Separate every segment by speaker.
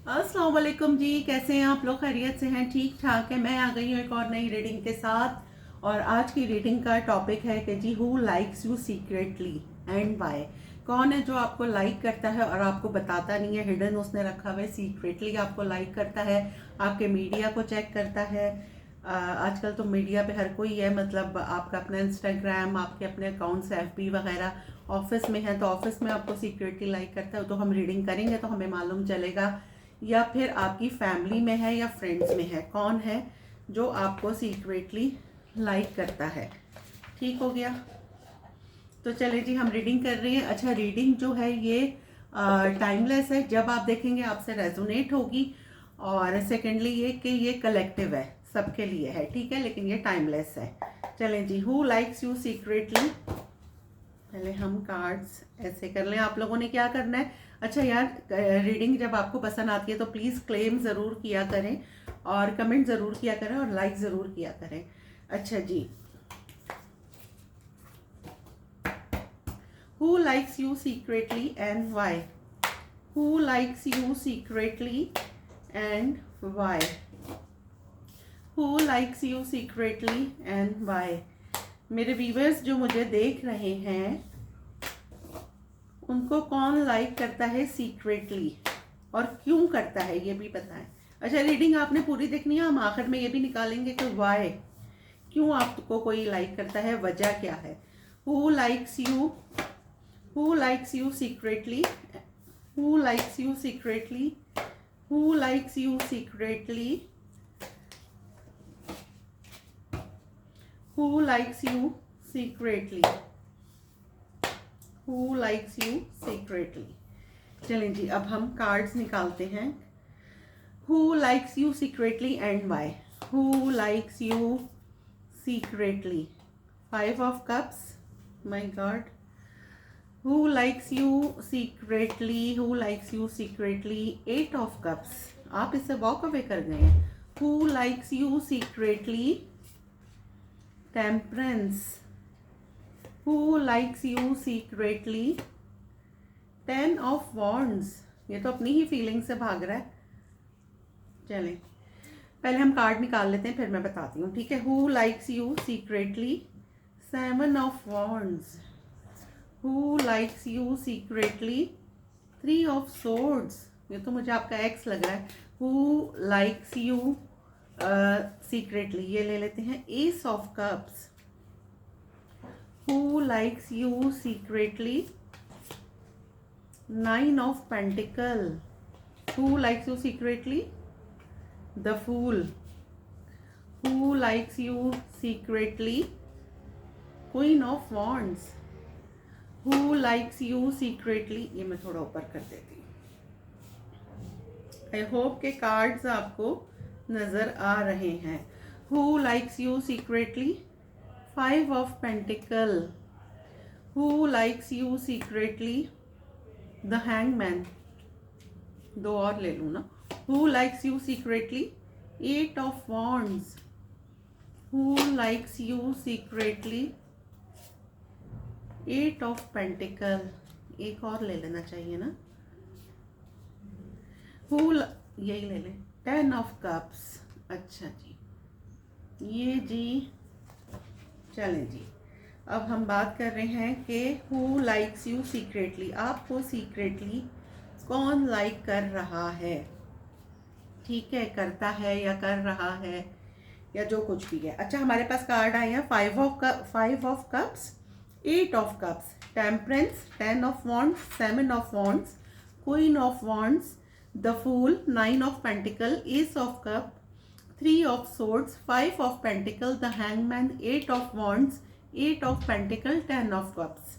Speaker 1: अस्सलाम वालेकुम जी, कैसे हैं आप लोग? खैरियत से हैं? ठीक ठाक है। मैं आ गई हूँ एक और नई रीडिंग के साथ। और आज की रीडिंग का टॉपिक है कि जी, who likes you secretly and why. कौन है जो आपको लाइक करता है और आपको बताता नहीं है, हिडन उसने रखा हुआ है, सीक्रेटली आपको लाइक करता है, आपके मीडिया को चेक करता है। आजकल तो मीडिया पे हर कोई है, मतलब आपका अपना इंस्टाग्राम, आपके अपने अकाउंट्स एफबी वगैरह। ऑफिस में है तो ऑफिस में आपको सीक्रेटली लाइक करता है, तो हम रीडिंग करेंगे तो हमें मालूम चलेगा। या फिर आपकी फैमिली में है या फ्रेंड्स में है, कौन है जो आपको सीक्रेटली लाइक करता है। ठीक हो गया। तो चले जी, हम रीडिंग कर रहे हैं। अच्छा, रीडिंग जो है ये टाइमलेस है, जब आप देखेंगे आपसे रेजोनेट होगी। और सेकेंडली ये कि ये कलेक्टिव है, सबके लिए है, ठीक है, लेकिन ये टाइमलेस है। चलें जी, हु लाइक्स यू सीक्रेटली। पहले हम कार्ड्स ऐसे कर लें। आप लोगों ने क्या करना है? अच्छा यार, रीडिंग जब आपको पसंद आती है तो प्लीज़ क्लेम ज़रूर किया करें, और कमेंट ज़रूर किया करें, और लाइक ज़रूर किया करें। अच्छा जी, who likes you secretly and why. Who likes you secretly and why. Who likes you secretly and why. मेरे व्यूवर्स जो मुझे देख रहे हैं, उनको कौन लाइक करता है सीक्रेटली, और क्यों करता है ये भी पता है। अच्छा, रीडिंग आपने पूरी देखनी है, हम आखिर में ये भी निकालेंगे कि वाई, क्यों आपको कोई लाइक करता है, वजह क्या है। Who likes you, who likes you secretly, who likes you secretly, who likes you secretly, who likes you secretly, who likes you secretly. चलें जी, अब हम कार्ड्स निकालते हैं। Who likes you secretly and why. Who likes you secretly. 5 of Cups, my god. Who likes you secretly, who likes you secretly. 8 of Cups, आप इससे walk away कर गए हैं। Who likes you secretly. Temperance. Who likes you secretly. 10 of Wands, ये तो अपनी ही feeling से भाग रहा है। चलें, पहले हम कार्ड निकाल लेते हैं, फिर मैं बताती हूँ, ठीक है। Who likes you secretly. 7 of Wands। Who likes you secretly. 3 of Swords, ये तो मुझे आपका एक्स लग रहा है। हु लाइक्स यू सीक्रेटली, ये ले लेते हैं। Ace of Cups। Who likes you secretly. 9 of Pentacle। Who likes you secretly. The Fool। Who likes you secretly? Queen of Wands। Who likes you secretly? ये मैं थोड़ा ऊपर कर देती हूँ। आई होप के कार्ड्स आपको नजर आ रहे हैं। Who likes you secretly? 5 of Pentacle। Who likes you secretly? The Hangman। दो और ले लूँ ना। Who likes you secretly? 8 of Wands। Who likes you secretly? 8 of Pentacle। एक और ले लेना चाहिए ना। यही ले लें। 10 of Cups। अच्छा जी, ये जी। चलें जी, अब हम बात कर रहे हैं कि हु लाइक्स यू सीक्रेटली, आपको सीक्रेटली कौन लाइक कर रहा है। ठीक है, करता है या कर रहा है, या जो कुछ भी है। अच्छा, हमारे पास कार्ड आए हैं। 5 of Cups, 8 of Cups, temperance, 10 of Wands, 7 of Wands, Queen of Wands, The Fool, 9 of Pentacle, Ace of Cup, 3 of Swords, 5 of Pentacle, The Hangman, 8 of Wands, 8 of Pentacle, 10 of Cups।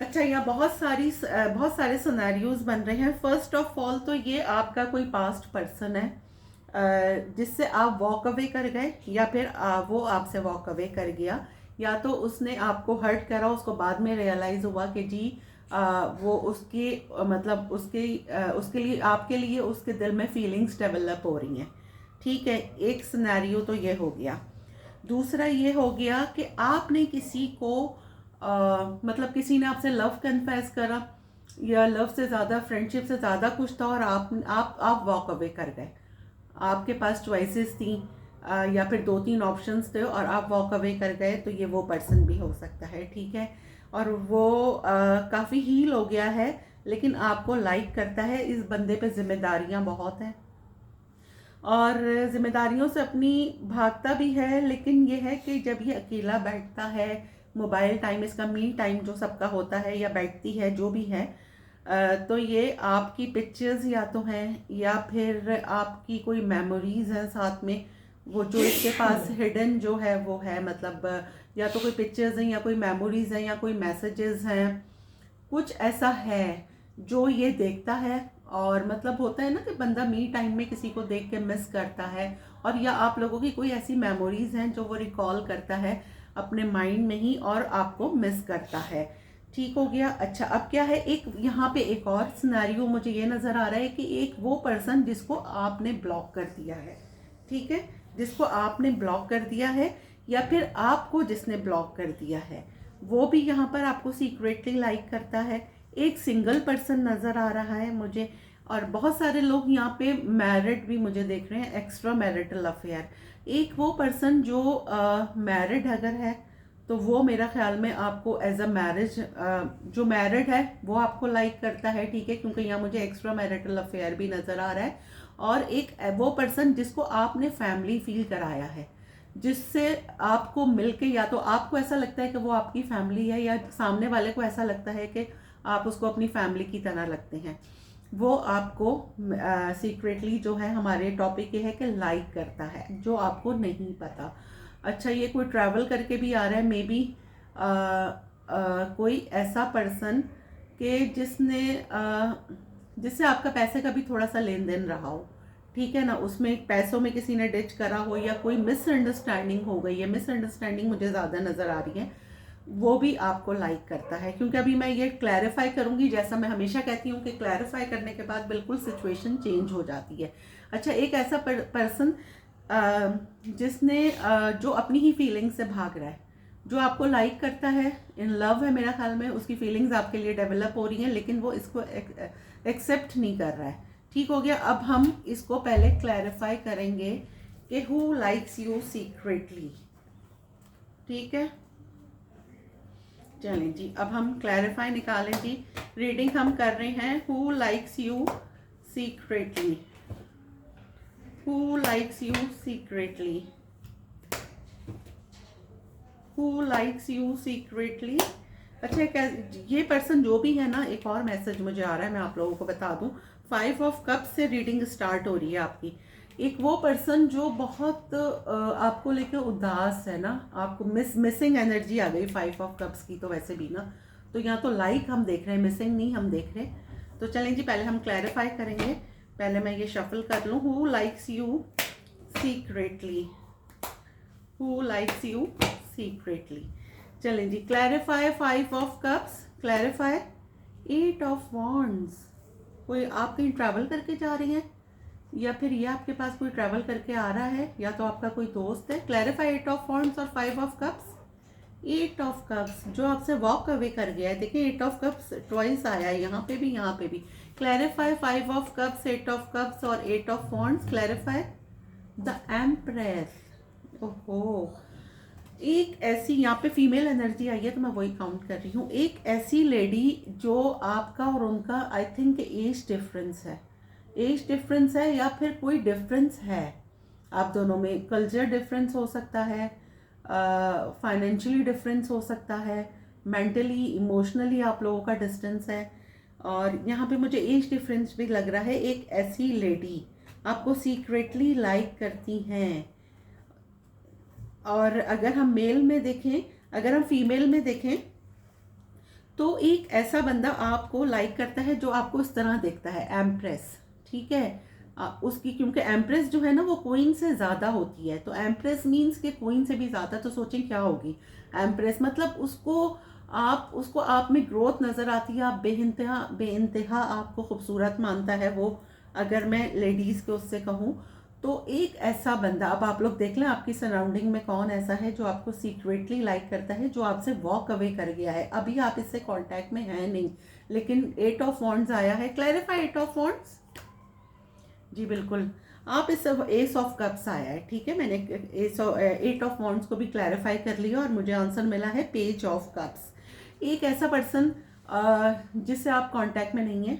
Speaker 1: अच्छा, यहाँ बहुत सारे scenarios बन रहे हैं। First of all तो ये आपका कोई पास्ट पर्सन है जिससे आप वॉक अवे कर गए, या फिर वो आपसे वॉक अवे कर गया, या तो उसने आपको हर्ट करा, उसको बाद में रियलाइज हुआ कि जी वो उसके मतलब उसके लिए, आपके लिए उसके दिल में फीलिंग्स डेवलप हो रही हैं। ठीक है, एक सिनेरियो तो ये हो गया। दूसरा ये हो गया कि आपने किसी को मतलब किसी ने आपसे लव कन्फेस करा, या लव से ज़्यादा, फ्रेंडशिप से ज़्यादा कुछ था और आप वॉक अवे कर गए। आपके पास चॉइसेस थी या फिर 2-3 ऑप्शंस थे और आप वॉक अवे कर गए, तो ये वो पर्सन भी हो सकता है, ठीक है। और वो काफ़ी हील हो गया है, लेकिन आपको लाइक करता है। इस बंदे पे जिम्मेदारियां बहुत हैं और जिम्मेदारियों से अपनी भागता भी है, लेकिन ये है कि जब ये अकेला बैठता है, मोबाइल टाइम, इसका मी टाइम जो सबका होता है, या बैठती है जो भी है, तो ये आपकी पिक्चर्स या तो हैं या फिर आपकी कोई मेमोरीज हैं साथ में, वो जो इसके पास हिडन जो है वो है, मतलब या तो कोई पिक्चर्स हैं या कोई मेमोरीज हैं या कोई मैसेजेस हैं, कुछ ऐसा है जो ये देखता है। और मतलब होता है ना कि बंदा मी टाइम में किसी को देख के मिस करता है, और या आप लोगों की कोई ऐसी मेमोरीज हैं जो वो रिकॉल करता है अपने माइंड में ही और आपको मिस करता है। ठीक हो गया। अच्छा, अब क्या है, एक यहाँ पे एक और सिनेरियो मुझे ये नज़र आ रहा है कि एक वो पर्सन जिसको आपने ब्लॉक कर दिया है, ठीक है, जिसको आपने ब्लॉक कर दिया है या फिर आपको जिसने ब्लॉक कर दिया है, वो भी यहाँ पर आपको सीक्रेटली लाइक करता है। एक सिंगल पर्सन नज़र आ रहा है मुझे, और बहुत सारे लोग यहाँ पे मैरिड भी मुझे देख रहे हैं, एक्स्ट्रा मैरिटल अफेयर। एक वो पर्सन जो मैरिड अगर है तो वो मेरा ख्याल में आपको एज अ मैरिज, जो मैरिड है वो आपको लाइक करता है, ठीक है, क्योंकि यहाँ मुझे एक्स्ट्रा मैरिटल अफेयर भी नज़र आ रहा है। और एक वो पर्सन जिसको आपने फैमिली फील कराया है, जिससे आपको मिलके या तो आपको ऐसा लगता है कि वो आपकी फैमिली है, या सामने वाले को ऐसा लगता है कि आप उसको अपनी फैमिली की तरह लगते हैं, वो आपको सीक्रेटली जो है, हमारे टॉपिक ये है कि लाइक करता है, जो आपको नहीं पता। अच्छा, ये कोई ट्रैवल करके भी आ रहा है, मे बी कोई ऐसा पर्सन के जिससे आपका पैसे का भी थोड़ा सा लेन देन रहा हो, ठीक है ना, उसमें पैसों में किसी ने डिच करा हो या कोई मिसअंडरस्टैंडिंग हो गई है, मिसअंडरस्टैंडिंग मुझे ज़्यादा नज़र आ रही है, वो भी आपको लाइक करता है। क्योंकि अभी मैं ये क्लैरिफाई करूंगी, जैसा मैं हमेशा कहती हूँ कि क्लैरिफाई करने के बाद बिल्कुल सिचुएशन चेंज हो जाती है। अच्छा, एक ऐसा पर्सन जिसने जो अपनी ही फीलिंग्स से भाग रहा है, जो आपको लाइक करता है, इन लव है मेरा ख्याल में, उसकी फीलिंग्स आपके लिए डेवलप हो रही हैं, लेकिन वो इसको एक्सेप्ट नहीं कर रहा है। ठीक हो गया। अब हम इसको पहले क्लैरिफाई करेंगे कि हु लाइक्स यू सीक्रेटली, ठीक है। चलें जी, अब हम क्लैरिफाई निकालें जी। रीडिंग हम कर रहे हैं who likes you secretly, who likes you secretly, who likes you secretly. अच्छा, ये पर्सन जो भी है ना, एक और मैसेज मुझे आ रहा है, मैं आप लोगों को बता दूं। 5 ऑफ कप्स से रीडिंग स्टार्ट हो रही है आपकी। एक वो पर्सन जो बहुत आपको लेके उदास है ना, आपको मिसिंग एनर्जी आ गई 5 ऑफ कप्स की, तो वैसे भी ना, तो यहाँ तो लाइक हम देख रहे हैं, मिसिंग नहीं हम देख रहे। तो चलें जी, पहले हम क्लैरिफाई करेंगे। पहले मैं ये शफल कर लूँ। Who likes you secretly, who likes you secretly. चलें जी, clarify 5 of cups, clarify 8 of wands. कोई आप कहीं ट्रैवल करके जा रही हैं, या फिर ये आपके पास कोई ट्रैवल करके आ रहा है, या तो आपका कोई दोस्त है। क्लैरिफाई 8 ऑफ वॉन्ड्स और 5 ऑफ कप्स। 8 ऑफ कप्स जो आपसे वॉक अवे कर गया है, देखिए 8 ऑफ कप्स ट्वाइस आया है, यहाँ पे भी यहाँ पे भी। Clarify 5 of cups, 8 of cups और 8 of wands. Clarify the empress. ओहो, एक ऐसी यहाँ पे फीमेल एनर्जी आई है, तो मैं वही काउंट कर रही हूँ। एक ऐसी लेडी जो आपका और उनका, आई थिंक एज डिफरेंस है, एज डिफरेंस है या फिर कोई डिफरेंस है आप दोनों में। कल्चर डिफरेंस हो सकता है, फाइनेंशियली डिफरेंस हो सकता है, मेंटली इमोशनली आप लोगों का डिस्टेंस है, और यहाँ पे मुझे एज डिफरेंस भी लग रहा है। एक ऐसी लेडी आपको सीक्रेटली लाइक करती हैं। और अगर हम मेल में देखें, अगर हम फीमेल में देखें, तो एक ऐसा बंदा आपको लाइक करता है जो आपको इस तरह देखता है, एम्प्रेस, ठीक है। उसकी, क्योंकि एम्प्रेस जो है ना वो क्वीन से ज़्यादा होती है, तो एम्प्रेस मीन्स के क्वीन से भी ज़्यादा, तो सोचें क्या होगी एम्प्रेस। मतलब उसको आप में ग्रोथ नज़र आती है, आप बेइंतहा आपको खूबसूरत मानता है वो, अगर मैं लेडीज़ के उससे कहूँ तो। एक ऐसा बंदा, अब आप लोग देख लें आपकी सराउंडिंग में कौन ऐसा है जो आपको सीक्रेटली लाइक करता है, जो आपसे वॉक अवे कर गया है, अभी आप इससे कांटेक्ट में हैं नहीं, लेकिन 8 ऑफ वॉन्ड्स आया है। Clarify 8 of wands. जी बिल्कुल, आप इस एस ऑफ कप्स आया है, ठीक है। मैंने 8 ऑफ वॉन्ड्स को भी क्लैरिफाई कर लिया और मुझे आंसर मिला है पेज ऑफ कप्स। एक ऐसा पर्सन जिससे आप कांटेक्ट में नहीं है,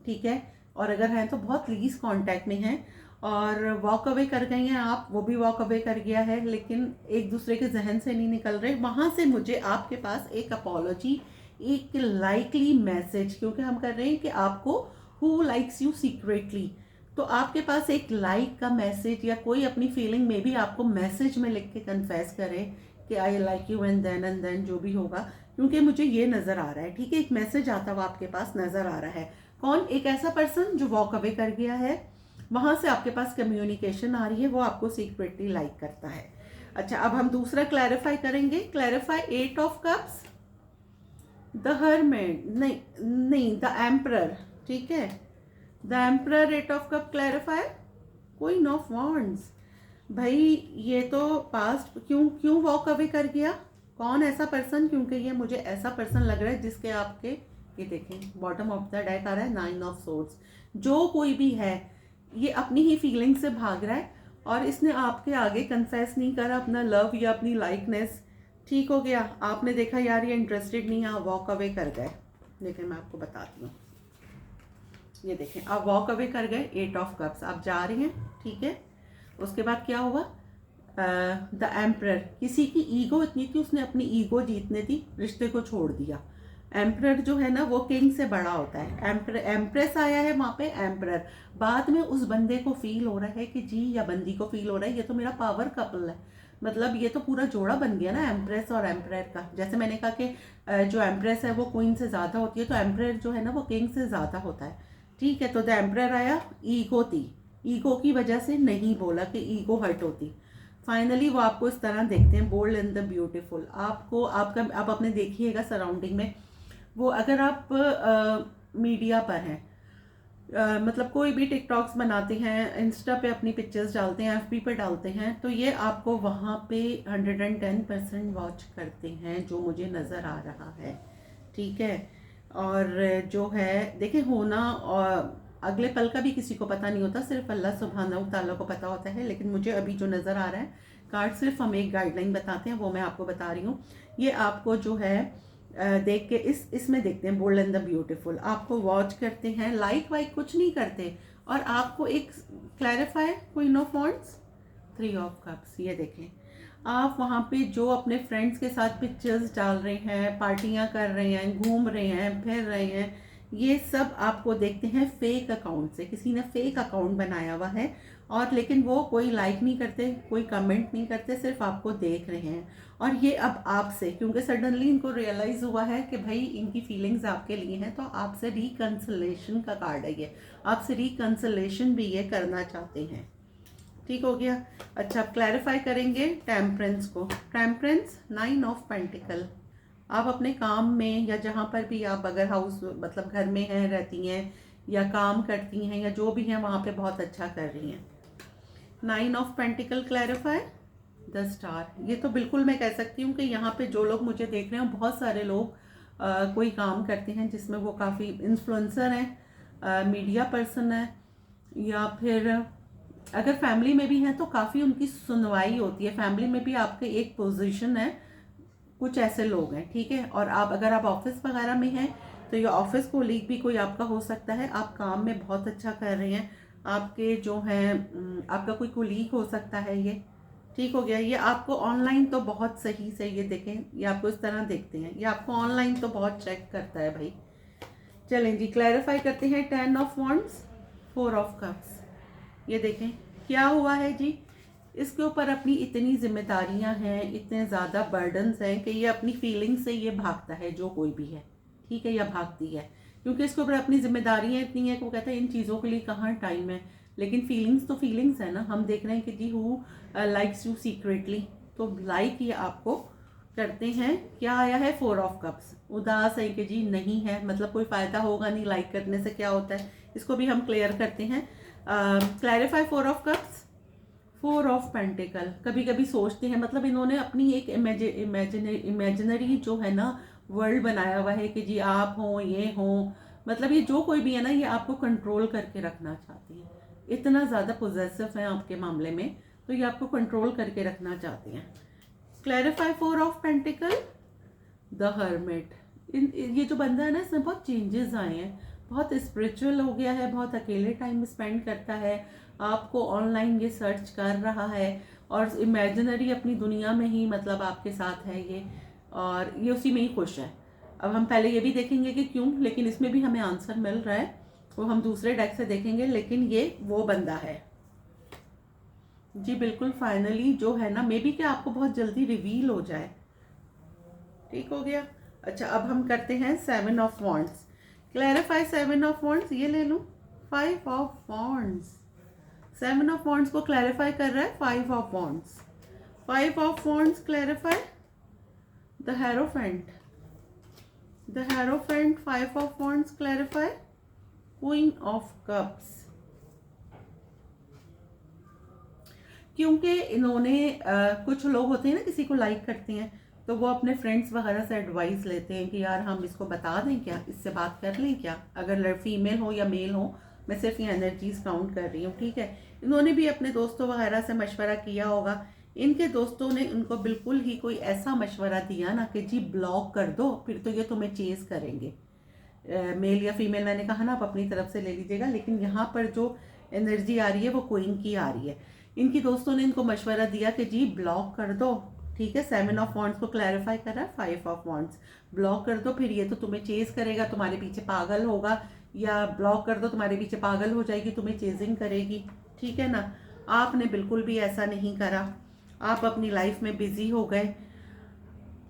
Speaker 1: ठीक है, और अगर हैं तो बहुत लीस्ट कांटेक्ट में हैं, और वॉक अवे कर गई हैं आप, वो भी वॉक अवे कर गया है, लेकिन एक दूसरे के जहन से नहीं निकल रहे। वहाँ से मुझे आपके पास एक अपॉलॉजी, एक लाइकली मैसेज, क्योंकि हम कर रहे हैं कि आपको हु लाइक्स यू सीक्रेटली, तो आपके पास एक लाइक का मैसेज या कोई अपनी फीलिंग में भी आपको मैसेज में लिख के कन्फेस करे कि I like you and then जो भी होगा, क्योंकि मुझे ये नज़र आ रहा है, ठीक है, एक मैसेज आता हुआ आपके पास नज़र आ रहा है। कौन? एक ऐसा पर्सन जो वॉक अवे कर गया है, वहाँ से आपके पास कम्युनिकेशन आ रही है, वो आपको सीक्रेटली लाइक करता है। अच्छा, अब हम दूसरा क्लैरिफाई करेंगे। Clarify 8 of cups, the hermit, नहीं द एम्परर, ठीक है, the emperor 8 of cup clarify, queen of wands. भाई ये तो पास्ट क्यों वॉक अवे कर गया? कौन ऐसा पर्सन? क्योंकि ये मुझे ऐसा पर्सन लग रहा है जिसके आपके, ये देखें बॉटम ऑफ द डेक आ रहा है 9 ऑफ सोर्ड्स। जो कोई भी है ये अपनी ही फीलिंग से भाग रहा है और इसने आपके आगे कन्फेस नहीं करा अपना लव या अपनी लाइकनेस। ठीक हो गया, आपने देखा यार ये इंटरेस्टेड नहीं है, वॉक अवे कर गए। देखें मैं आपको बताती हूँ, ये देखें आप वॉक अवे कर गए, 8 ऑफ कप्स, आप जा रही हैं, ठीक है। उसके बाद क्या हुआ? द एम्परर, किसी की ईगो इतनी थी, उसने अपनी ईगो जीतने थी, रिश्ते को छोड़ दिया। एम्परर जो है ना वो किंग से बड़ा होता है। एम्प्रेस आया है वहाँ पे, एम्परर। बाद में उस बंदे को फील हो रहा है कि जी, या बंदी को फील हो रहा है ये तो मेरा पावर कपल है, मतलब ये तो पूरा जोड़ा बन गया ना एम्प्रेस और एम्परर का। जैसे मैंने कहा कि जो एम्प्रेस है वो क्वीन से ज़्यादा होती है, तो एम्परर जो है ना वो किंग से ज़्यादा होता है, ठीक है। तो द एम्परर आया, ईगो थी, ईगो की वजह से नहीं बोला कि ईगो हर्ट होती। फाइनली वो आपको इस तरह देखते हैं, बोल्ड एंड द ब्यूटीफुल। आपको आपका आप अपने देखिएगा सराउंडिंग में, वो अगर आप मीडिया पर हैं, मतलब कोई भी टिकटॉक्स बनाते हैं, इंस्टा पे अपनी पिक्चर्स डालते हैं, एफबी पे डालते हैं, तो ये आपको वहाँ पे 110% वॉच करते हैं, जो मुझे नज़र आ रहा है, ठीक है। और जो है देखें होना, और अगले पल का भी किसी को पता नहीं होता, सिर्फ अल्लाह सुब्हानहू तआला को पता होता है। लेकिन मुझे अभी जो नज़र आ रहा है, कार्ड सिर्फ हमें एक गाइडलाइन बताते हैं, वो मैं आपको बता रही हूँ। ये आपको जो है देख के इसमें देखते हैं, बोल्ड एंड द ब्यूटीफुल, आपको वॉच करते हैं, लाइक वाइक कुछ नहीं करते, और आपको एक clarify queen of wands, 3 of cups. ये देखें आप वहाँ पे जो अपने फ्रेंड्स के साथ पिक्चर्स डाल रहे हैं, पार्टियाँ कर रहे हैं, घूम रहे हैं, फिर रहे हैं, ये सब आपको देखते हैं फेक अकाउंट से। किसी ने फेक अकाउंट बनाया हुआ है, और लेकिन वो कोई लाइक नहीं करते, कोई कमेंट नहीं करते, सिर्फ आपको देख रहे हैं। और ये अब आपसे, क्योंकि सडनली इनको रियलाइज़ हुआ है कि भाई इनकी फीलिंग्स आपके लिए हैं, तो आपसे रिकन्सिलेशन का कार्ड है ये, आपसे रिकन्सिलेशन भी ये करना चाहते हैं। ठीक हो गया। अच्छा, आप क्लैरिफाई करेंगे टेम्परेंस को। Temperance 9 of pentacle. आप अपने काम में या जहाँ पर भी आप अगर हाउस मतलब घर में हैं, रहती हैं या काम करती हैं या जो भी हैं, वहाँ पे बहुत अच्छा कर रही हैं। 9 of pentacle clarify, the star. ये तो बिल्कुल मैं कह सकती हूँ कि यहाँ पे जो लोग मुझे देख रहे हैं, बहुत सारे लोग कोई काम करते हैं जिसमें वो काफ़ी इन्फ्लुएंसर हैं, मीडिया पर्सन है, या फिर अगर फैमिली में भी हैं तो काफ़ी उनकी सुनवाई होती है। फैमिली में भी आपके एक पोजीशन है, कुछ ऐसे लोग हैं, ठीक है। और आप अगर आप ऑफिस वगैरह में हैं तो ये ऑफिस कोलीग भी कोई आपका हो सकता है, आप काम में बहुत अच्छा कर रहे हैं, आपके जो हैं आपका कोई कोलीग हो सकता है ये। ठीक हो गया। ये आपको ऑनलाइन तो बहुत सही से, ये देखें, ये आपको इस तरह देखते हैं, ये आपको ऑनलाइन तो बहुत चेक करता है भाई। चलें जी, क्लैरिफाई करते हैं 10 ऑफ वॉन्ड्स, 4 ऑफ कप्स। ये देखें क्या हुआ है जी, इसके ऊपर अपनी इतनी जिम्मेदारियां हैं, इतने ज़्यादा बर्डन्स हैं कि ये अपनी फीलिंग्स से ये भागता है, जो कोई भी है, ठीक है, या भागती है, क्योंकि इसके ऊपर अपनी जिम्मेदारियां इतनी हैं कि वो कहता है इन चीज़ों के लिए कहाँ टाइम है। लेकिन फीलिंग्स तो फीलिंग्स है ना, हम देख रहे हैं कि जी हु लाइक्स यू सीक्रेटली, तो लाइक ये आपको करते हैं। क्या आया है? 4 ऑफ कप्स। उदास है कि जी नहीं है, मतलब कोई फ़ायदा होगा नहीं, लाइक करने से क्या होता है, इसको भी हम क्लियर करते हैं। Clarify 4 of cups, 4 of pentacle. कभी कभी सोचते हैं, मतलब इन्होंने अपनी एक इमेजिनरी जो है ना वर्ल्ड बनाया हुआ है कि जी आप हों, ये हों, मतलब ये जो कोई भी है ना, ये आपको कंट्रोल करके रखना चाहती है, इतना ज़्यादा पोजेसिव है आपके मामले में, तो ये आपको कंट्रोल करके रखना चाहती हैं। Clarify 4 of pentacle, the hermit. ये जो बंदा है ना, इसमें बहुत चेंजेस आए हैं, बहुत स्पिरिचुअल हो गया है, बहुत अकेले टाइम स्पेंड करता है, आपको ऑनलाइन ये सर्च कर रहा है और इमेजिनरी अपनी दुनिया में ही मतलब आपके साथ है ये, और ये उसी में ही खुश है। अब हम पहले ये भी देखेंगे कि क्यों, लेकिन इसमें भी हमें आंसर मिल रहा है, वो हम दूसरे डेक से देखेंगे, लेकिन ये वो बंदा है जी। बिल्कुल फाइनली जो है ना, मे बी कि आपको बहुत जल्दी रिवील हो जाए। ठीक हो गया। अच्छा, अब हम करते हैं 7 of wands. Clarify 7 of wands, ये ले लूँ। 5 ऑफ वॉन्ड्स, 7 ऑफ वॉन्ड्स को क्लैरिफाई कर रहा है 5 of wands. 5 of wands clarify the hierophant, the hierophant. 5 of wands clarify queen of cups. क्योंकि इन्होंने कुछ लोग होते हैं ना, किसी को लाइक करते हैं तो वो अपने फ्रेंड्स वगैरह से एडवाइस लेते हैं कि यार हम इसको बता दें क्या, इससे बात कर लें क्या, अगर फीमेल हो या मेल हो, मैं सिर्फ ये एनर्जीज काउंट कर रही हूँ, ठीक है। इन्होंने भी अपने दोस्तों वगैरह से मशवरा किया होगा, इनके दोस्तों ने उनको बिल्कुल ही कोई ऐसा मशवरा दिया ना कि जी ब्लॉक कर दो, फिर तो ये तुम्हें चेज करेंगे। मेल या फीमेल मैंने कहा ना, आप अपनी तरफ से ले लीजिएगा, लेकिन यहाँ पर जो एनर्जी आ रही है वो क्वीन की आ रही है। इनकी दोस्तों ने इनको मशवरा दिया कि जी ब्लॉक कर दो, ठीक है। 7 ऑफ वॉन्ड्स को क्लैरिफाई कर रहा है 5 ऑफ वॉन्ड्स। ब्लॉक कर दो, फिर ये तो तुम्हें चेज करेगा, तुम्हारे पीछे पागल होगा, या ब्लॉक कर दो तुम्हारे पीछे पागल हो जाएगी, तुम्हें चेजिंग करेगी, ठीक है ना। आपने बिल्कुल भी ऐसा नहीं करा, आप अपनी लाइफ में बिजी हो गए।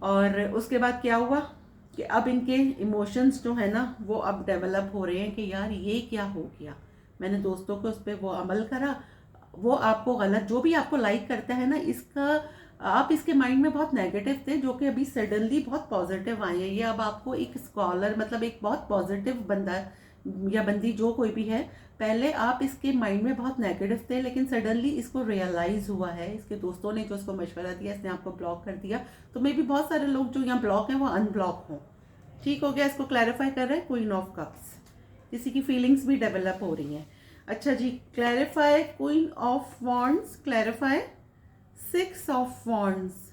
Speaker 1: और उसके बाद क्या हुआ कि अब इनके इमोशंस जो है ना वो अब डेवलप हो रहे हैं कि यार ये क्या हो गया, मैंने दोस्तों को उस पर वो अमल करा, वो आपको गलत, जो भी आपको लाइक करता है ना, इसका आप इसके माइंड में बहुत नेगेटिव थे, जो कि अभी सडनली बहुत पॉजिटिव आए हैं। ये अब आपको एक स्कॉलर, मतलब एक बहुत पॉजिटिव बंदा या बंदी जो कोई भी है, पहले आप इसके माइंड में बहुत नेगेटिव थे, लेकिन सडनली इसको रियलाइज हुआ है, इसके दोस्तों ने जो इसको मशवरा दिया, इसने आपको ब्लॉक कर दिया। तो मे भी बहुत सारे लोग जो यहाँ ब्लॉक हैं वो अनब्लॉक हों। ठीक हो गया। इसको क्लैरिफाई कर रहे हैं क्वीन ऑफ कप्स, किसी की फीलिंग्स भी डेवलप हो रही हैं। अच्छा जी, clarify queen of wands, clarify 6 of wands.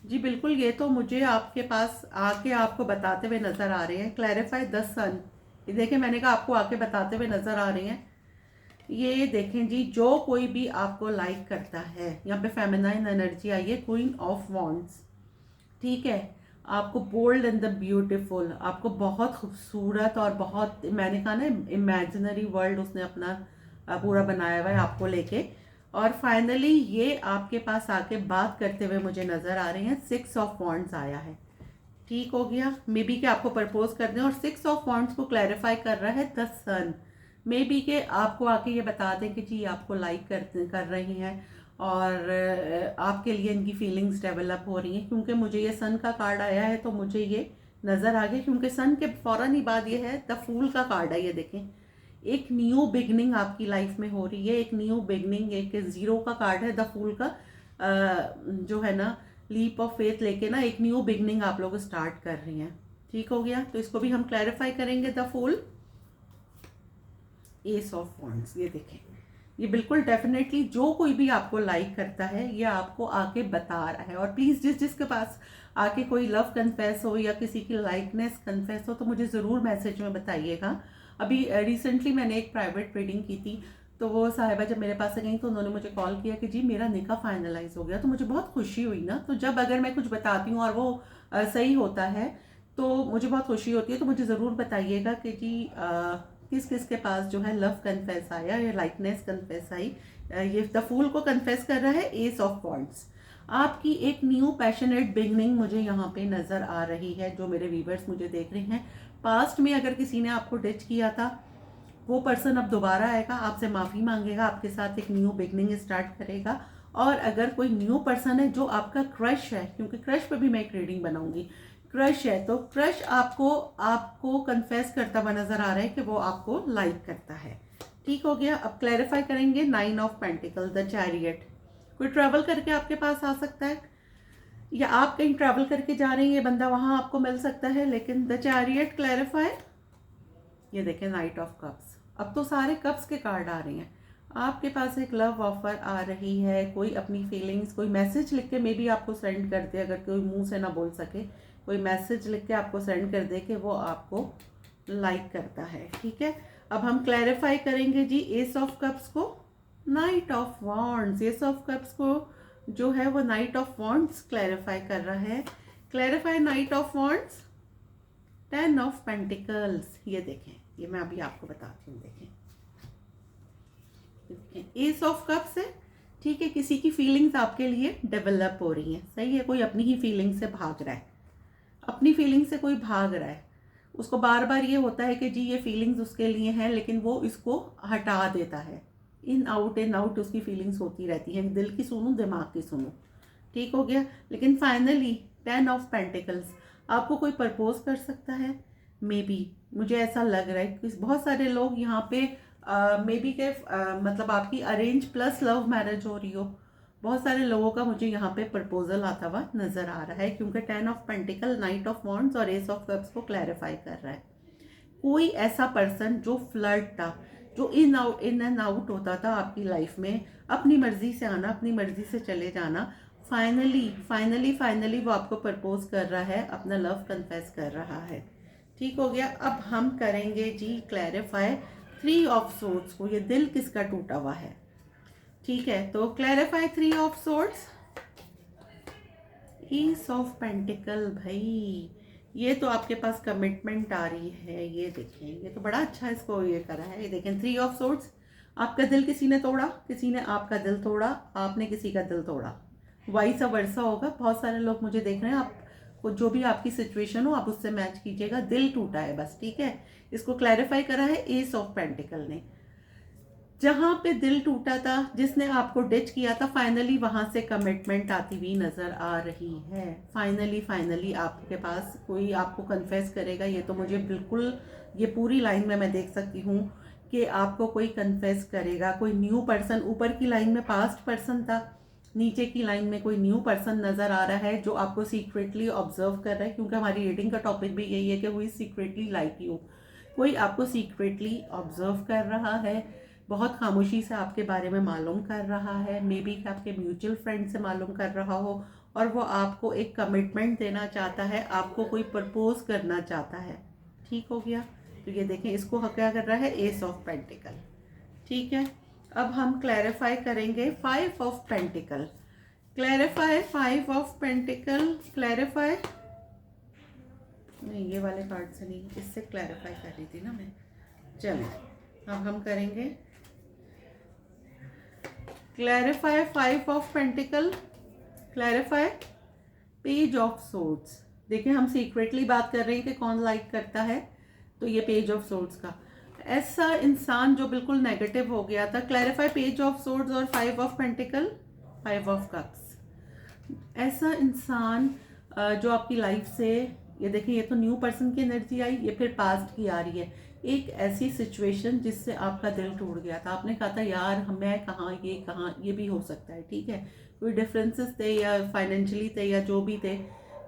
Speaker 1: जी बिल्कुल, ये तो मुझे आपके पास आके आपको बताते हुए नजर आ रहे हैं। क्लैरिफाई द सन, ये देखें, मैंने कहा आपको आके बताते हुए नजर आ रहे हैं। ये देखें जी, जो कोई भी आपको लाइक करता है, यहाँ पे फेमिनाइन एनर्जी आई है, क्वीन ऑफ वॉन्ड्स, ठीक है। आपको बोल्ड एंड द ब्यूटीफुल, आपको बहुत खूबसूरत और बहुत, मैंने कहा ना इमेजिनरी वर्ल्ड उसने अपना पूरा बनाया हुआ है आपको लेके। और फाइनली ये आपके पास आके बात करते हुए मुझे नजर आ रहे हैं। 6 ऑफ वॉन्ड्स आया है, ठीक हो गया। मे बी के आपको प्रपोज कर दें, और 6 ऑफ वॉन्ड्स को क्लैरिफाई कर रहा है द सन। मे बी के आपको आके ये बता दें कि जी आपको लाइक कर रही हैं, और आपके लिए इनकी फीलिंग्स डेवलप हो रही हैं। क्योंकि मुझे ये सन का कार्ड आया है तो मुझे ये नज़र आ गया, क्योंकि सन के फ़ौरन ही बाद ये है द फूल का कार्ड है। ये देखें, एक न्यू बिगनिंग आपकी लाइफ में हो रही है, एक न्यू बिगनिंग, एक 0 का कार्ड है द फूल का, जो है ना लीप ऑफ फेथ लेके ना एक न्यू बिगनिंग आप लोग स्टार्ट कर रही हैं। ठीक हो गया। तो इसको भी हम क्लैरिफाई करेंगे the fool. Ace of wands, ये देखें, ये बिल्कुल डेफिनेटली जो कोई भी आपको लाइक करता है ये आपको आके बता रहा है। और प्लीज़ जिसके पास आके कोई लव कन्फेस हो या किसी की लाइकनेस कन्फेस हो तो मुझे ज़रूर मैसेज में बताइएगा। अभी रिसेंटली मैंने एक प्राइवेट रीडिंग की थी, तो वो साहिबा जब मेरे पास से गई तो उन्होंने मुझे कॉल किया कि जी मेरा निकाह फाइनलाइज हो गया। तो मुझे बहुत खुशी हुई ना। तो जब अगर मैं कुछ बताती हूँ और वो सही होता है तो मुझे बहुत खुशी होती है। तो मुझे ज़रूर बताइएगा कि जी किस किस के पास जो है लव कन्फेस आया या लाइकनेस कन्फेस आई। ये द फूल को कन्फेस कर रहा है एस ऑफ वॉन्ड्स। आपकी एक न्यू पैशनेट बिगनिंग मुझे यहाँ पे नज़र आ रही है। जो मेरे व्यूवर्स मुझे देख रहे हैं, पास्ट में अगर किसी ने आपको डिच किया था, वो पर्सन अब दोबारा आएगा, आपसे माफ़ी मांगेगा, आपके साथ एक न्यू बिगनिंग स्टार्ट करेगा। और अगर कोई न्यू पर्सन है जो आपका क्रश है, क्योंकि क्रश पे भी मैं एक रीडिंग बनाऊंगी, क्रश है तो क्रश आपको कन्फेस करता हुआ नजर आ रहा है कि वो आपको लाइक करता है। ठीक हो गया। अब क्लैरिफाई करेंगे 9 ऑफ पेंटिकल, द चैरियट। कोई ट्रैवल करके आपके पास आ सकता है, या आप कहीं ट्रैवल करके जा रही हैं, ये बंदा वहाँ आपको मिल सकता है। लेकिन द चैरियट क्लैरिफाई, ये देखें नाइट ऑफ कप्स, अब तो सारे कप्स के कार्ड आ रही हैं। आपके पास एक लव ऑफर आ रही है, कोई अपनी फीलिंग्स, कोई मैसेज लिख के मे बी आपको सेंड कर दे, अगर कोई मुंह से ना बोल सके, कोई मैसेज लिख के आपको सेंड कर दे कि वो आपको लाइक करता है, ठीक है। अब हम क्लैरिफाई करेंगे जी एस ऑफ कप्स को, night of wands, S of cups को जो है वो नाइट ऑफ वॉन्ड्स क्लैरिफाई कर रहा है। Clarify night of wands, 10 of pentacles, ये देखें, ये मैं अभी आपको बताती हूँ, देखें एस ऑफ कप्स है, ठीक है। किसी की फीलिंग्स आपके लिए डेवलप हो रही हैं, सही है। कोई अपनी ही फीलिंग से भाग रहा है, अपनी फीलिंग से कोई भाग रहा है, उसको बार बार ये होता है कि जी ये फीलिंग्स उसके लिए हैं, लेकिन वो इसको हटा देता है। इन आउट उसकी फीलिंग्स होती रहती हैं, दिल की सुनूं दिमाग की सुनूं, ठीक हो गया। लेकिन फाइनली 10 ऑफ पेंटिकल्स, आपको कोई प्रपोज कर सकता है, मे बी, मुझे ऐसा लग रहा है कि बहुत सारे लोग यहाँ पे मे बी के मतलब आपकी अरेंज प्लस लव मैरिज हो रही हो। बहुत सारे लोगों का मुझे यहाँ पे प्रपोजल आता हुआ नजर आ रहा है, क्योंकि 10 of pentacle, night of wands और एस ऑफ कप्स को क्लैरिफाई कर रहा है। कोई ऐसा पर्सन जो फ्लर्ट था, जो इन एंड आउट होता था आपकी लाइफ में, अपनी मर्जी से आना, अपनी मर्जी से चले जाना, फाइनली वो आपको प्रपोज कर रहा है, अपना लव कन्फेस कर रहा है, ठीक हो गया। अब हम करेंगे जी क्लैरिफाई 3 ऑफ सोर्ड्स को, ये दिल किसका टूटा हुआ है, ठीक है। तो clarify 3 of swords, is of pentacle, भाई ये तो आपके पास कमिटमेंट आ रही है, ये देखें, ये तो बड़ा अच्छा इसको ये करा है। ये देखें 3 ऑफ सोर्ड्स, आपका दिल किसी ने तोड़ा, किसी ने आपका दिल तोड़ा, आपने किसी का दिल तोड़ा, वाइस वर्सा होगा। बहुत सारे लोग मुझे देख रहे हैं, आपको जो भी आपकी सिचुएशन हो आप उससे मैच कीजिएगा, दिल टूटा है बस, ठीक है। इसको क्लैरिफाई करा है एस ऑफ पेंटिकल ने। जहां पे दिल टूटा था, जिसने आपको डिच किया था, फाइनली वहां से कमिटमेंट आती हुई नजर आ रही है। फाइनली आपके पास कोई आपको कन्फेस करेगा, ये तो मुझे बिल्कुल, ये पूरी लाइन में मैं देख सकती हूँ कि आपको कोई कन्फेस करेगा, कोई न्यू पर्सन। ऊपर की लाइन में पास्ट पर्सन था, नीचे की लाइन में कोई न्यू पर्सन नजर आ रहा है जो आपको सीक्रेटली ऑब्जर्व कर रहा है, क्योंकि हमारी रीडिंग का टॉपिक भी यही है कि वो सीक्रेटली लाइक यू। कोई आपको सीक्रेटली ऑब्जर्व कर रहा है, बहुत खामोशी से आपके बारे में मालूम कर रहा है, मे बी आपके म्यूचुअल फ्रेंड से मालूम कर रहा हो, और वो आपको एक कमिटमेंट देना चाहता है, आपको कोई प्रपोज करना चाहता है, ठीक हो गया। तो ये देखें, इसको क्या कर रहा है, एस ऑफ पेंटिकल, ठीक है। अब हम क्लैरिफाई करेंगे 5 of pentacle, clarify 5 of pentacle, clarify, नहीं ये वाले कार्ड से नहीं, इससे क्लैरिफाई कर रही थी ना मैं। चलें अब हम करेंगे clarify 5 of pentacle, clarify page of swords. देखिए हम सीक्रेटली बात कर रहे हैं कि कौन लाइक करता है, तो ये पेज ऑफ सोर्ड्स का ऐसा इंसान जो बिल्कुल नेगेटिव हो गया था। क्लैरिफाई पेज ऑफ सोर्ड्स और 5 ऑफ पेंटिकल, 5 ऑफ कप्स, ऐसा इंसान जो आपकी लाइफ से, ये देखिए ये तो न्यू पर्सन की एनर्जी आई, ये फिर पास्ट की आ रही है। एक ऐसी सिचुएशन जिससे आपका दिल टूट गया था, आपने कहा था यार मैं कहाँ, ये भी हो सकता है, ठीक है। कोई डिफरेंसेस थे या फाइनेंशियली थे या जो भी थे,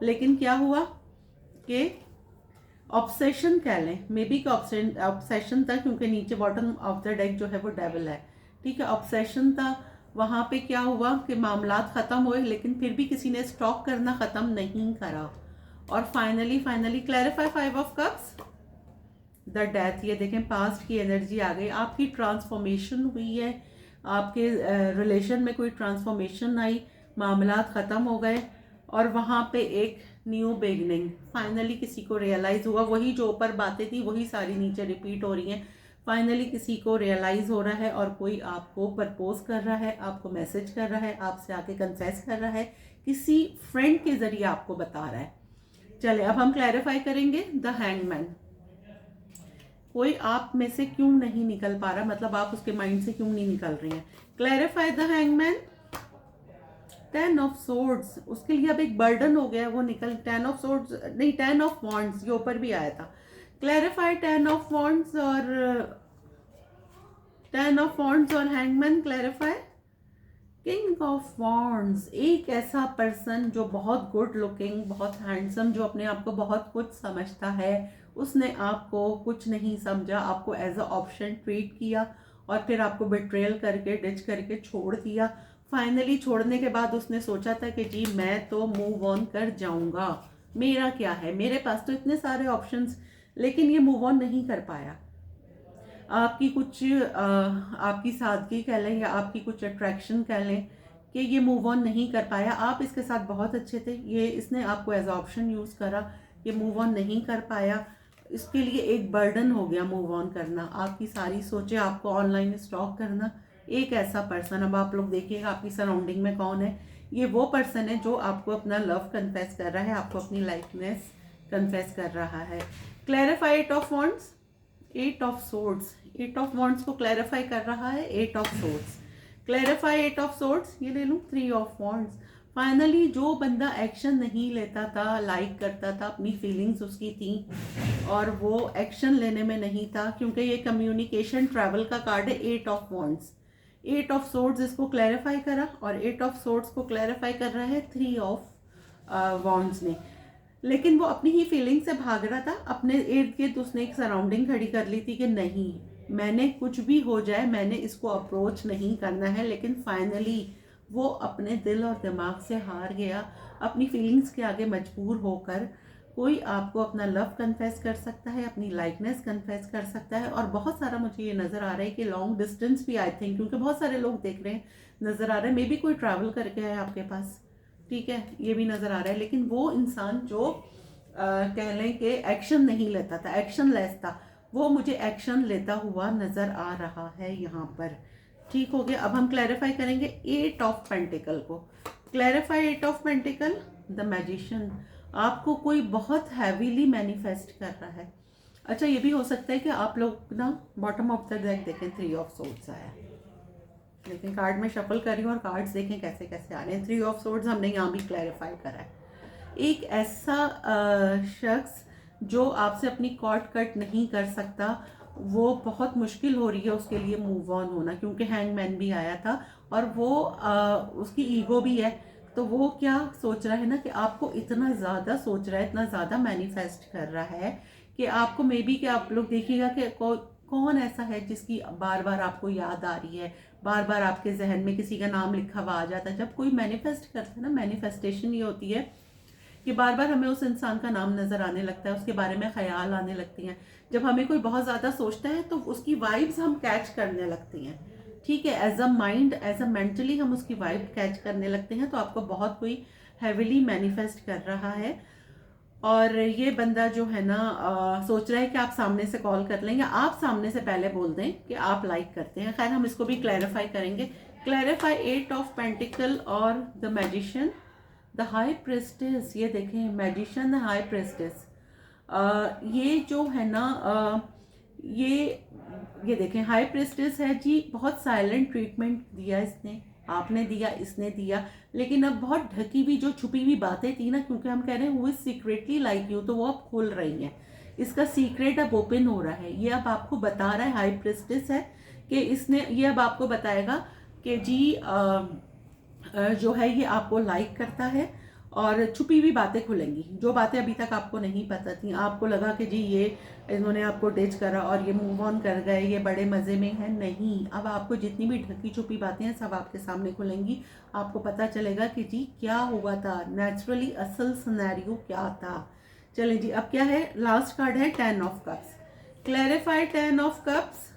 Speaker 1: लेकिन क्या हुआ कि ऑब्सेशन कह लें, मे बी का ऑब्सेशन था, क्योंकि नीचे बॉटम ऑफ द डेक जो है वो डेविल है, ठीक है। ऑब्सेशन था, वहाँ पे क्या हुआ कि मामलात ख़त्म हुए, लेकिन फिर भी किसी ने स्टॉक करना ख़त्म नहीं करा, और finally clarify 5 of cups, the death. ये देखें पास्ट की एनर्जी आ गई, आपकी ट्रांसफॉर्मेशन हुई है, आपके रिलेशन में कोई ट्रांसफॉर्मेशन आई, मामलात ख़त्म हो गए, और वहाँ पे एक न्यू बिगनिंग फाइनली किसी को रियलाइज़ हुआ। वही जो ऊपर बातें थी वही सारी नीचे रिपीट हो रही हैं। फाइनली किसी को रियलाइज़ हो रहा है, और कोई आपको प्रपोज कर रहा है, आपको मैसेज कर रहा है, आपसे आके कन्फेस कर रहा है, किसी फ्रेंड के ज़रिए आपको बता रहा है। चले अब हम क्लैरिफाई करेंगे द हैंगमैन। कोई आप में से क्यों नहीं निकल पा रहा, मतलब आप उसके माइंड से क्यों नहीं निकल रही हैं। Clarify the hangman, 10 of swords, उसके लिए अब एक बर्डन हो गया, वो निकल, 10 ऑफ सोर्ड्स नहीं, 10 ऑफ वॉन्ड्स, ये ऊपर भी आया था। क्लैरिफाई 10 ऑफ वॉन्ड्स और 10 ऑफ वॉन्ड्स और hangman, clarify king of wands, एक ऐसा पर्सन जो बहुत गुड लुकिंग, बहुत हैंडसम, जो अपने आप को बहुत कुछ समझता है, उसने आपको कुछ नहीं समझा, आपको एज अ ऑप्शन ट्रीट किया और फिर आपको बिट्रेयल करके डिच करके छोड़ दिया। फाइनली छोड़ने के बाद उसने सोचा था कि जी मैं तो मूव ऑन कर जाऊंगा, मेरा क्या है, मेरे पास तो इतने सारे ऑप्शंस, लेकिन ये मूव ऑन नहीं कर पाया। आपकी कुछ आपकी सादगी कह लें या आपकी कुछ अट्रैक्शन कह लें कि ये मूव ऑन नहीं कर पाया। आप इसके साथ बहुत अच्छे थे, ये इसने आपको एज ऑप्शन यूज़ करा, ये मूव ऑन नहीं कर पाया, इसके लिए एक बर्डन हो गया मूव ऑन करना, आपकी सारी सोचें, आपको ऑनलाइन स्टॉक करना। एक ऐसा पर्सन, अब आप लोग देखिएगा आपकी सराउंडिंग में कौन है, ये वो पर्सन है जो आपको अपना लव कन्फेस कर रहा है, आपको अपनी लाइकनेस कन्फेस कर रहा है। Clarify eight of wands, eight of swords, eight of wands को क्लैरिफाई कर रहा है, eight of swords, clarify eight of swords, ये ले लूँ, थ्री ऑफ वॉन्ड्स। फाइनली जो बंदा एक्शन नहीं लेता था, लाइक करता था, अपनी फीलिंग्स उसकी थी और वो एक्शन लेने में नहीं था, क्योंकि ये कम्युनिकेशन ट्रैवल का कार्ड है, eight of wands. Eight of swords इसको क्लैरिफाई करा और एट ऑफ सोर्ड्स को क्लैरिफाई कर रहा है थ्री ऑफ वॉन्ड्स ने। लेकिन वो अपनी ही फीलिंग से भाग रहा था, अपने इर्द गिर्द उसने एक सराउंडिंग खड़ी कर ली थी कि नहीं, मैंने कुछ भी हो जाए मैंने इसको अप्रोच नहीं करना है। लेकिन फाइनली वो अपने दिल और दिमाग से हार गया, अपनी फीलिंग्स के आगे मजबूर होकर। कोई आपको अपना लव कन्फेस कर सकता है, अपनी लाइकनेस कन्फेस कर सकता है, और बहुत सारा मुझे ये नज़र आ रहा है कि लॉन्ग डिस्टेंस भी आई थिंक, क्योंकि बहुत सारे लोग देख रहे हैं, नज़र आ रहा है मे बी कोई ट्रैवल करके आया आपके पास, ठीक है, ये भी नज़र आ रहा है। लेकिन वो इंसान जो कह लें कि एक्शन नहीं लेता था, एक्शन लेस था, वो मुझे एक्शन लेता हुआ नज़र आ रहा है यहाँ पर। ठीक हो गया। अब हम क्लैरिफाई करेंगे एट ऑफ पेंटिकल को। Clarify eight of pentacle, the magician, आपको कोई बहुत हैवीली मैनिफेस्ट कर रहा है। अच्छा, ये भी हो सकता है कि आप लोग ना बॉटम ऑफ द डेक देखें, थ्री ऑफ सोर्ड्स आया, लेकिन कार्ड में शफल कर रही हूँ और कार्ड्स देखें कैसे कैसे आ रहे हैं। थ्री ऑफ सोर्ड्स हमने यहाँ भी क्लैरिफाई करा है। एक ऐसा शख्स जो आपसे अपनी कॉर्ड कट नहीं कर सकता, वो बहुत मुश्किल हो रही है उसके लिए मूव ऑन होना, क्योंकि हैंगमैन भी आया था और वो उसकी ईगो भी है। तो वो क्या सोच रहा है ना कि आपको इतना ज़्यादा सोच रहा है, इतना ज़्यादा मैनिफेस्ट कर रहा है कि आपको मे बी कि आप लोग देखिएगा कि कौन ऐसा है जिसकी बार बार आपको याद आ रही है, बार बार आपके जहन में किसी का नाम लिखा हुआ आ जाता है। जब कोई मैनिफेस्ट करता है ना, मैनिफेस्टेशन ये होती है कि बार बार हमें उस इंसान का नाम नज़र आने लगता है, उसके बारे में ख्याल आने लगती हैं। जब हमें कोई बहुत ज़्यादा सोचता है तो उसकी वाइब्स हम कैच करने लगती हैं, ठीक है, as a mind, as a mentally हम उसकी वाइब कैच करने लगते हैं। तो आपको बहुत कोई हैविली मैनिफेस्ट कर रहा है और ये बंदा जो है ना सोच रहा है कि आप सामने से कॉल कर लें या आप सामने से पहले बोल दें कि आप लाइक करते हैं। खैर, हम इसको भी क्लैरिफाई करेंगे। क्लैरिफाई एट ऑफ पेंटिकल और the magician, the high prestige, ये देखें, मैजिशियन, द हाई प्रेस्टिस, ये जो है ना ये देखें, हाई प्रेस्टिस है जी। बहुत साइलेंट ट्रीटमेंट दिया इसने, आपने दिया, इसने दिया, लेकिन अब बहुत ढकी हुई जो छुपी हुई बातें थी ना, क्योंकि हम कह रहे हैं वो इज सीक्रेटली लाइक यू, तो वो अब खुल रही हैं, इसका सीक्रेट अब ओपन हो रहा है। ये अब आपको बता रहा है, हाई प्रेस्टिस है कि इसने, ये अब आपको बताएगा कि जी जो है ये आपको लाइक करता है और छुपी हुई बातें खुलेंगी, जो बातें अभी तक आपको नहीं पता थी। आपको लगा कि जी ये इन्होंने आपको डिच करा और ये मूव ऑन कर गए, ये बड़े मज़े में है, नहीं, अब आपको जितनी भी ढकी छुपी बातें हैं सब आपके सामने खुलेंगी। आपको पता चलेगा कि जी क्या हुआ था, नेचुरली असल सिनेरियो क्या था। चलें जी, अब क्या है, लास्ट कार्ड है ten of cups. Clarify ten of cups,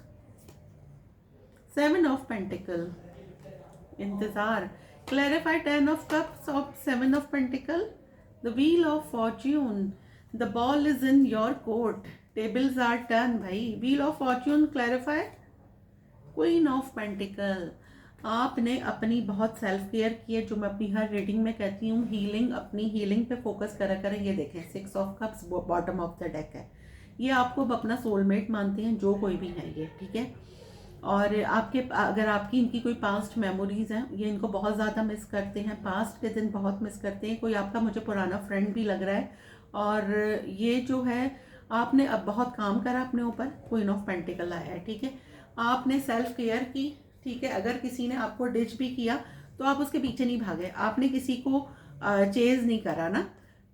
Speaker 1: seven of pentacle, इंतजार। Clarify Ten of Cups of Seven of Pentacle, the Wheel of Fortune, the ball is in your court, tables are turned भाई। Wheel of Fortune clarify, Queen of Pentacle, आपने अपनी बहुत self care की है, जो मैं अपनी हर रीडिंग में कहती हूँ, हीलिंग, अपनी हीलिंग पे फोकस करा करें। ये देखें, six of cups bottom of the deck है, ये आपको अपना सोलमेट मानते हैं, जो कोई भी है ये, ठीक है। और आपके अगर आपकी इनकी कोई पास्ट मेमोरीज हैं, ये इनको बहुत ज़्यादा मिस करते हैं, पास्ट के दिन बहुत मिस करते हैं। कोई आपका मुझे पुराना फ्रेंड भी लग रहा है और ये जो है आपने अब बहुत काम करा अपने ऊपर, क्वीन ऑफ पेंटिकल आया है, ठीक है, आपने सेल्फ केयर की, ठीक है। अगर किसी ने आपको डिच भी किया तो आप उसके पीछे नहीं भागे, आपने किसी को चेज नहीं करा ना,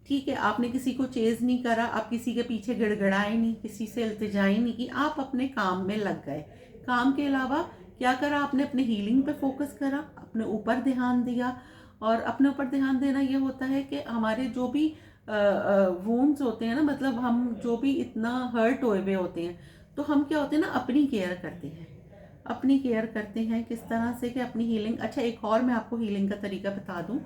Speaker 1: ठीक है, आपने किसी को चेज नहीं करा, आप किसी के पीछे गिड़गिड़ाए नहीं, किसी से इल्तिजाई नहीं की, आप अपने काम में लग गए। काम के अलावा क्या करा आपने, अपने हीलिंग पे फोकस करा, अपने ऊपर ध्यान दिया। और अपने ऊपर ध्यान देना ये होता है कि हमारे जो भी वुंड्स होते हैं ना, मतलब हम जो भी इतना हर्ट हुए हुए होते हैं, तो हम क्या होते हैं ना, अपनी केयर करते हैं। अपनी केयर करते हैं किस तरह से कि अपनी हीलिंग। अच्छा, एक और मैं आपको हीलिंग का तरीका बता दूं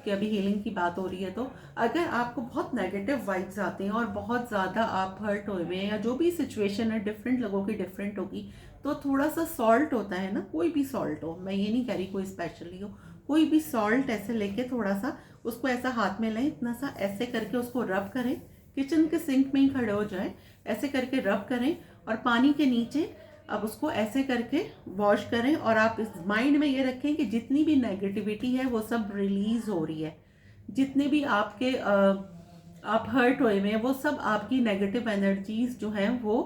Speaker 1: कि अभी हीलिंग की बात हो रही है, तो अगर आपको बहुत नेगेटिव वाइब्स आते हैं और बहुत ज़्यादा आप हर्ट हुए हुए हैं, या जो भी सिचुएशन है डिफरेंट लोगों की डिफरेंट होगी, तो थोड़ा सा सॉल्ट होता है ना, कोई भी सॉल्ट हो, मैं ये नहीं कह रही कोई स्पेशली हो, कोई भी सॉल्ट ऐसे लेके थोड़ा सा उसको ऐसा हाथ में लें, इतना सा ऐसे करके उसको रब करें, किचन के सिंक में ही खड़े हो जाए, ऐसे करके रब करें और पानी के नीचे अब उसको ऐसे करके वॉश करें। और आप इस माइंड में ये रखें कि जितनी भी नेगेटिविटी है वो सब रिलीज हो रही है, जितने भी आपके आप हर्ट हुए में वो सब आपकी नेगेटिव एनर्जीज जो हैं वो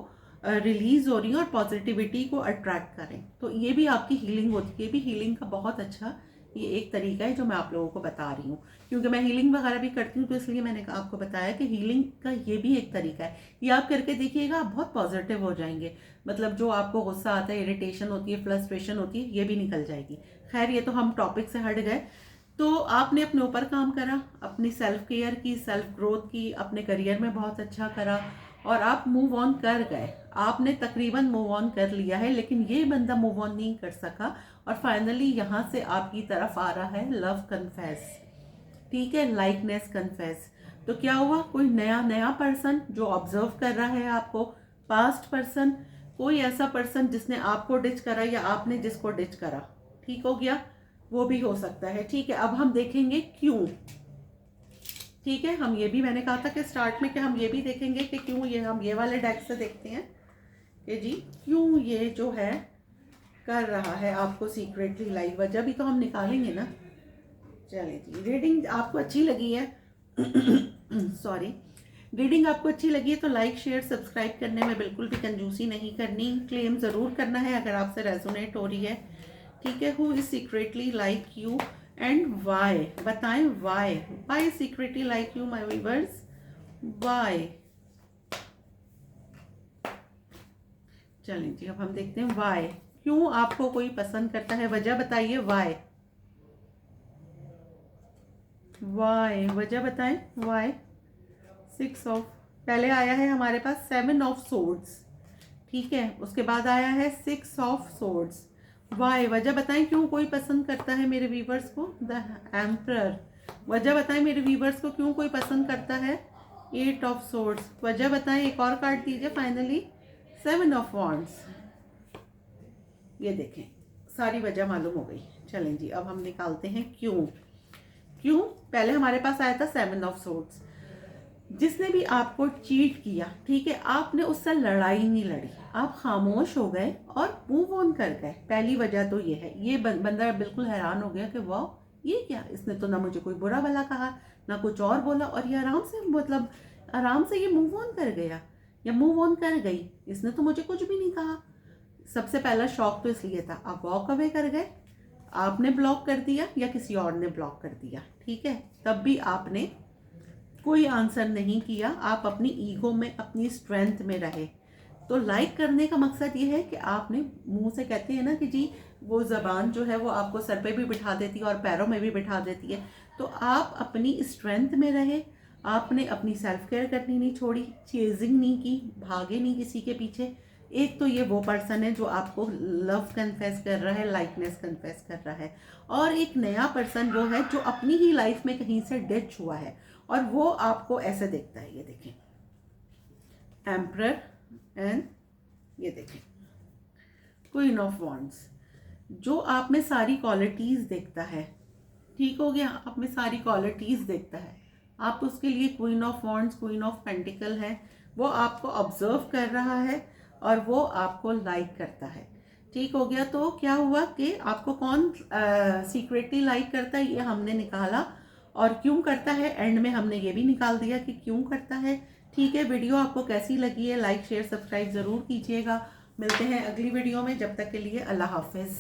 Speaker 1: रिलीज हो रही हैं और पॉजिटिविटी को अट्रैक्ट करें। तो ये भी आपकी हीलिंग होती है, ये भी हीलिंग का बहुत अच्छा ये एक तरीका है जो मैं आप लोगों को बता रही हूँ, क्योंकि मैं हीलिंग वगैरह भी करती हूँ, तो इसलिए मैंने आपको बताया कि हीलिंग का ये भी एक तरीका है। ये आप करके देखिएगा, आप बहुत पॉजिटिव हो जाएंगे, मतलब जो आपको गुस्सा आता है, इरिटेशन होती है, फ्रस्ट्रेशन होती है, ये भी निकल जाएगी। खैर, ये तो हम टॉपिक से हट गए। तो आपने अपने ऊपर काम करा, अपनी सेल्फ केयर की, सेल्फ ग्रोथ की, अपने करियर में बहुत अच्छा करा और आप मूव ऑन कर गए। आपने तकरीबन मूव ऑन कर लिया है, लेकिन ये बंदा मूव ऑन नहीं कर सका और फाइनली यहाँ से आपकी तरफ आ रहा है लव कन्फेस, ठीक है, लाइकनेस कन्फेस। तो क्या हुआ, कोई नया पर्सन जो ऑब्जर्व कर रहा है आपको, पास्ट पर्सन, कोई ऐसा पर्सन जिसने आपको डिच करा या आपने जिसको डिच करा, ठीक हो गया, वो भी हो सकता है। ठीक है, अब हम देखेंगे क्यों। ठीक है, हम ये भी, मैंने कहा था कि स्टार्ट में कि हम ये भी देखेंगे कि क्यों, ये हम ये वाले डेक से देखते हैं कि जी क्यों ये जो है कर रहा है आपको सीक्रेटली लाइक, वजह भी तो हम निकालेंगे ना। चलिए जी, रीडिंग आपको अच्छी लगी है सॉरी, रीडिंग आपको अच्छी लगी है तो लाइक शेयर सब्सक्राइब करने में बिल्कुल भी कंजूसी नहीं करनी, क्लेम ज़रूर करना है अगर आपसे रेजोनेट हो रही है। ठीक है, who is secretly like you and why, बताएं why secretly like you my viewers, why. चलें जी, अब हम देखते हैं वाई, क्यों आपको कोई पसंद करता है, वजह बताइए, वाई वजह बताएं, वाई। 6 ऑफ, पहले आया है हमारे पास 7 ऑफ सोर्ड्स, ठीक है, उसके बाद आया है 6 ऑफ सोर्ड्स। वाई, वजह बताएं क्यों कोई पसंद करता है मेरे व्यूवर्स को, द एम्परर, वजह बताएं मेरे व्यूवर्स को क्यों कोई पसंद करता है, 8 ऑफ सोर्ड्स, वजह बताएं, एक और कार्ड दीजिए फाइनली, 7 ऑफ वॉन्ड्स। ये देखें, सारी वजह मालूम हो गई। चलें जी, अब हम निकालते हैं क्यों। पहले हमारे पास आया था 7 ऑफ सोर्ड्स, जिसने भी आपको चीट किया, ठीक है, आपने उससे लड़ाई नहीं लड़ी, आप खामोश हो गए और मूव ऑन कर गए। पहली वजह तो ये है, ये बंदा बिल्कुल हैरान हो गया कि वाह ये क्या, इसने तो ना मुझे कोई बुरा भला कहा ना कुछ और बोला, और ये आराम से, मतलब आराम से ये मूव ऑन कर गया या मूव ऑन कर गई, इसने तो मुझे कुछ भी नहीं कहा। सबसे पहला शॉक तो इसलिए था, आप वॉक अवे कर गए, आपने ब्लॉक कर दिया या किसी और ने ब्लॉक कर दिया, ठीक है, तब भी आपने कोई आंसर नहीं किया, आप अपनी ईगो में, अपनी स्ट्रेंथ में रहे। तो लाइक करने का मकसद ये है कि आपने, मुंह से कहते हैं ना कि जी वो ज़बान जो है वो आपको सर पे भी बिठा देती है और पैरों में भी बिठा देती है, तो आप अपनी स्ट्रेंथ में रहे, आपने अपनी सेल्फ केयर करनी नहीं छोड़ी, चेजिंग नहीं की, भागे नहीं किसी के पीछे। एक तो ये वो पर्सन है जो आपको लव कन्फेस कर रहा है, लाइकनेस कन्फेस कर रहा है, और एक नया पर्सन वो है जो अपनी ही लाइफ में कहीं से डिच हुआ है और वो आपको ऐसे देखता है। ये देखें, एम्परर एंड ये देखें क्वीन ऑफ वॉन्ड्स, जो आप में सारी क्वालिटीज़ देखता है, ठीक हो गया, आप में सारी क्वालिटीज़ देखता है, आप उसके लिए queen of wands, queen of pentacle है, वो आपको ऑब्जर्व कर रहा है और वो आपको लाइक करता है। ठीक हो गया, तो क्या हुआ कि आपको कौन सीक्रेटली लाइक करता है ये हमने निकाला, और क्यों करता है एंड में हमने ये भी निकाल दिया कि क्यों करता है। ठीक है, वीडियो आपको कैसी लगी है, लाइक शेयर सब्सक्राइब ज़रूर कीजिएगा। मिलते हैं अगली वीडियो में, जब तक के लिए अल्लाह हाफिज़।